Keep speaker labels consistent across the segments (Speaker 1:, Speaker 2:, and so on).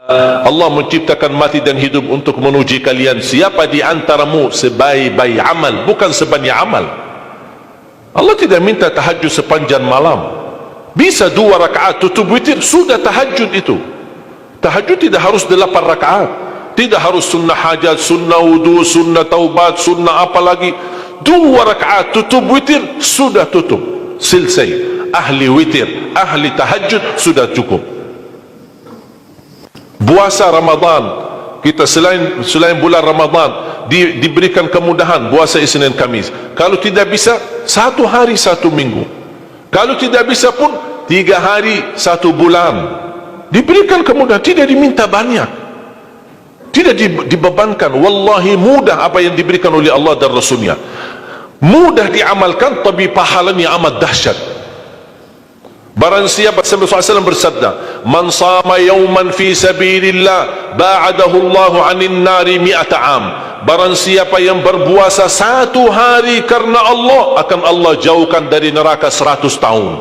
Speaker 1: Allah menciptakan mati dan hidup untuk menuji kalian. Siapa di antaramu sebaik-baik amal, bukan sebanyak amal. Allah tidak minta tahajud sepanjang malam. Bisa 2 rakaat tutup witir, sudah tahajud itu. Tahajud tidak harus 8 rakaat, tidak harus sunnah hajat, sunnah wudu, sunnah taubat, sunnah apa lagi. 2 rakaat tutup witir, sudah tutup, selesai. Ahli witir, ahli tahajud, sudah cukup. Puasa Ramadan, kita selain bulan Ramadan diberikan kemudahan puasa Isnin Kamis. Kalau tidak bisa 1 hari 1 minggu, kalau tidak bisa pun 3 hari 1 bulan, diberikan kemudahan. Tidak diminta banyak, tidak dibebankan. Wallahi mudah apa yang diberikan oleh Allah dan Rasulnya, mudah diamalkan, tapi pahalanya amat dahsyat. Barang siapa, Rasulullah SAW bersabda, man sama yawman fi sabilillah ba'adahu Allahu 'anil nari 100 am. Barang siapa yang berpuasa 1 hari karena Allah, akan Allah jauhkan dari neraka 100 tahun.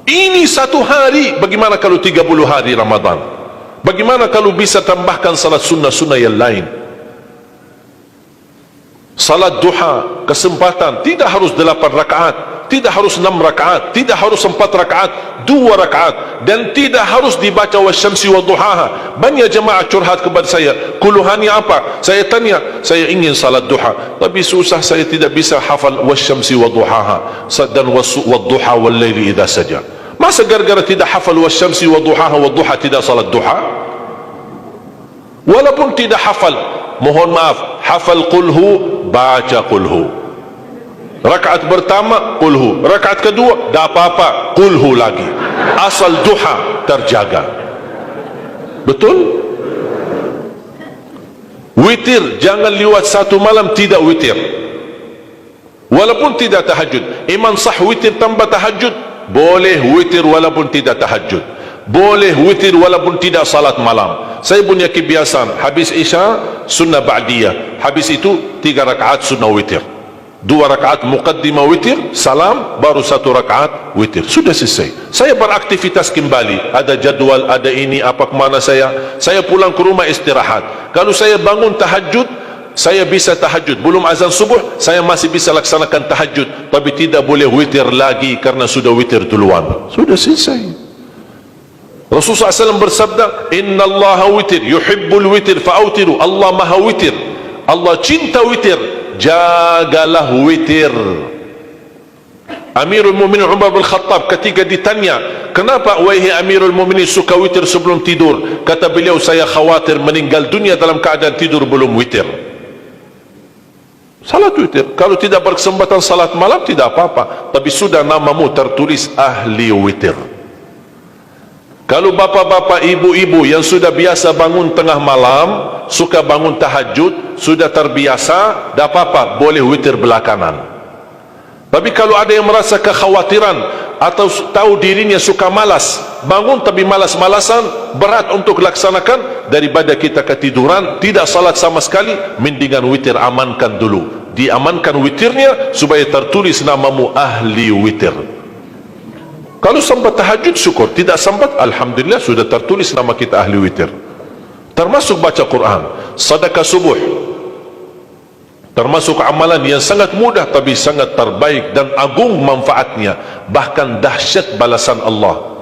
Speaker 1: Ini 1 hari. Bagaimana kalau 30 hari Ramadan? Bagaimana kalau bisa tambahkan salat sunnah-sunnah yang lain? Salat duha, kesempatan, tidak harus 8 rakaat, tidak harus 6 rakaat, tidak harus 4 rakaat, 2 rakaat, dan tidak harus dibaca wasyamsi wa duhaha. Banyak jemaah curhat kepada saya, keluhannya apa? Saya tanya, saya ingin salat duha, tapi susah, saya tidak bisa hafal wasyamsi wa duhaha dan wadduha wal laili idza saja. Masa gara-gara tidak hafal wasyamsi wa duhaha wa duha tidak salat duha? Walaupun tidak hafal, mohon maaf, hafal qulhu, baca qulhu. Rakaat pertama qulhu, rakaat kedua tak apa-apa, qulhu lagi. Asal duha terjaga. Betul? Witir jangan lewat 1 malam tidak witir, walaupun tidak tahajud. Iman sah witir tambah tahajud, boleh witir walaupun tidak tahajud, boleh witir walaupun tidak salat malam. Saya punya kebiasaan, habis isya sunnah ba'diyah, habis itu 3 rakaat sunnah witir, 2 rakaat muqaddimah witir, salam, baru 1 rakaat witir, sudah selesai. Saya beraktivitas kembali, ada jadwal, ada ini, apa kemana saya pulang ke rumah istirahat. Kalau saya bangun tahajud, saya bisa tahajud, belum azan subuh saya masih bisa laksanakan tahajud, tapi tidak boleh witir lagi karena sudah witir duluan, sudah selesai. Rasulullah SAW bersabda, Inna Allah witir, yuhibbul witir, fa'autiru. Allah maha witir, Allah cinta witir, jagalah witir. Amirul Mu'minin Umar bin Khattab ketika ditanya, kenapa wahai Amirul Mu'minin suka witir sebelum tidur? Kata beliau, saya khawatir meninggal dunia dalam keadaan tidur belum witir. Salat witir, kalau tidak berkesempatan salat malam tidak apa-apa, tapi sudah namamu tertulis ahli witir. Kalau bapak-bapak, ibu-ibu yang sudah biasa bangun tengah malam, suka bangun tahajud, sudah terbiasa, tak apa-apa, boleh witir belakangan. Tapi kalau ada yang merasa kekhawatiran atau tahu dirinya suka malas, bangun tapi malas-malasan, berat untuk laksanakan, daripada kita ketiduran, tidak salat sama sekali, mendingan witir amankan dulu. Diamankan witirnya supaya tertulis namamu ahli witir. Kalau sempat tahajud syukur, tidak sempat alhamdulillah sudah tertulis nama kita ahli witir. Termasuk baca Quran, sedekah subuh, termasuk amalan yang sangat mudah tapi sangat terbaik dan agung manfaatnya, bahkan dahsyat balasan Allah.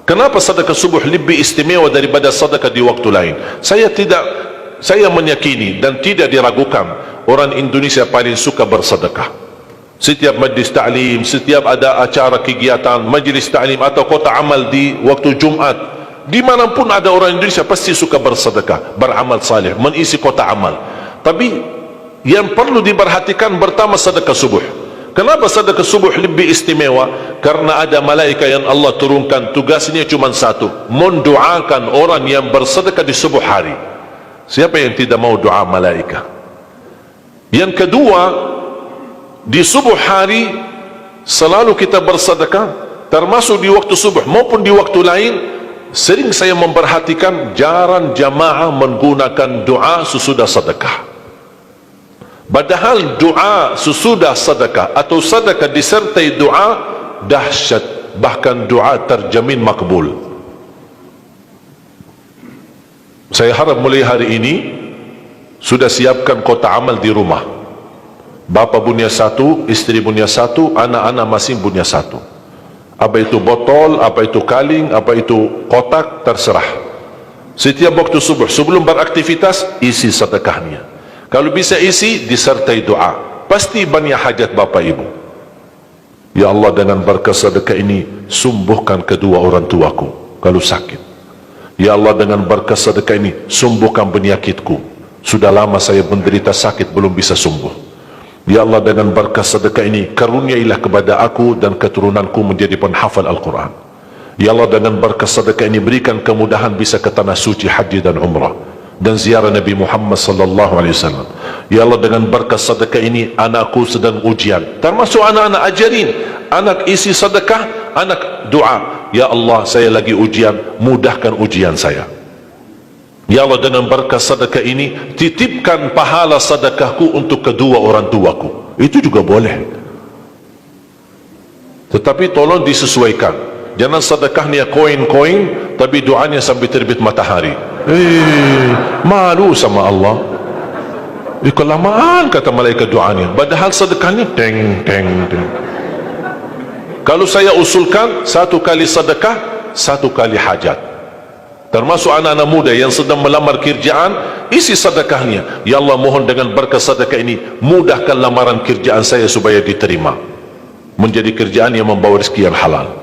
Speaker 1: Kenapa sedekah subuh lebih istimewa daripada sedekah di waktu lain? Saya meyakini dan tidak diragukan, orang Indonesia paling suka bersedekah. Setiap majlis ta'lim, setiap ada acara kegiatan majlis ta'lim atau kota amal di waktu Jumat, dimanapun ada orang Indonesia pasti suka bersedekah, beramal saleh, mengisi kota amal. Tapi yang perlu diperhatikan pertama sedekah subuh. Kenapa sedekah subuh lebih istimewa? Karena ada malaikat yang Allah turunkan, tugasnya cuma satu, mendoakan orang yang bersedekah di subuh hari. Siapa yang tidak mau doa malaikat? Yang kedua, di subuh hari selalu kita bersedekah, termasuk di waktu subuh maupun di waktu lain. Sering saya memperhatikan jarang jamaah menggunakan doa sesudah sedekah, padahal doa sesudah sedekah atau sedekah disertai doa dahsyat, bahkan doa terjamin makbul. Saya harap mulai hari ini sudah siapkan kotak amal di rumah. Bapa punya satu, istri punya satu, anak-anak masing punya satu. Apa itu botol, apa itu kaling, apa itu kotak, terserah. Setiap waktu subuh sebelum beraktivitas, isi sedekahnya. Kalau bisa isi disertai doa, pasti banyak hajat bapa ibu. Ya Allah, dengan berkah sedekah ini sembuhkan kedua orang tuaku kalau sakit. Ya Allah, dengan berkah sedekah ini sembuhkan penyakitku, sudah lama saya menderita sakit belum bisa sembuh. Ya Allah, dengan berkah sedekah ini karuniailah kepada aku dan keturunanku menjadi penghafal Al-Quran. Ya Allah, dengan berkah sedekah ini berikan kemudahan bisa ke tanah suci haji dan umrah dan ziarah Nabi Muhammad sallallahu alaihi wasallam. Ya Allah, dengan berkah sedekah ini anakku sedang ujian, termasuk anak-anak, ajarin anak isi sedekah, anak doa, ya Allah saya lagi ujian, mudahkan ujian saya. Ya Allah, dengan berkah sedekah ini titipkan pahala sedekahku untuk kedua orang tuaku. Itu juga boleh, tetapi tolong disesuaikan. Jangan sedekahnya koin-koin tapi doanya sampai terbit matahari. Malu sama Allah. Kelamaan kata malaikat doanya, padahal sedekahnya teng teng teng. Kalau saya usulkan, satu kali sedekah, satu kali hajat. Termasuk anak-anak muda yang sedang melamar kerjaan, isi sedekahnya. Ya Allah, mohon dengan berkah sedekah ini mudahkan lamaran kerjaan saya supaya diterima, menjadi kerjaan yang membawa rezeki yang halal.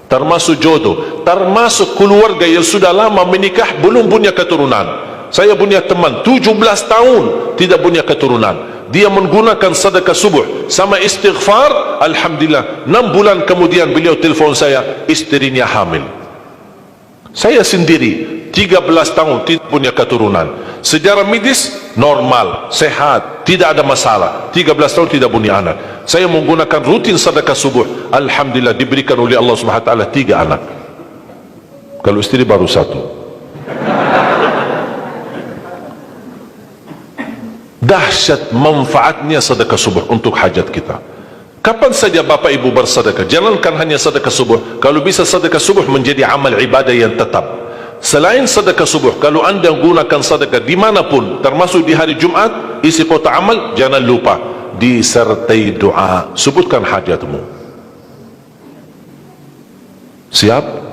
Speaker 1: Termasuk jodoh, termasuk keluarga yang sudah lama menikah belum punya keturunan. Saya punya teman 17 tahun tidak punya keturunan, dia menggunakan sedekah subuh sama istighfar, alhamdulillah 6 bulan kemudian beliau telefon saya, istrinya hamil. Saya sendiri 13 tahun tidak punya keturunan, secara medis normal, sehat, tidak ada masalah, 13 tahun tidak punya anak. Saya menggunakan rutin sedekah subuh, alhamdulillah diberikan oleh Allah Subhanahu wa taala 3 anak. Kalau istri baru 1. Dahsyat manfaatnya sedekah subuh untuk hajat kita. Kapan saja bapak ibu bersedekah, jangankan hanya sedekah subuh, kalau bisa sedekah subuh menjadi amal ibadah yang tetap. Selain sedekah subuh, kalau anda gunakan sedekah dimanapun, termasuk di hari Jumat, isi kotak amal, jangan lupa disertai doa, sebutkan hajatmu. Siap?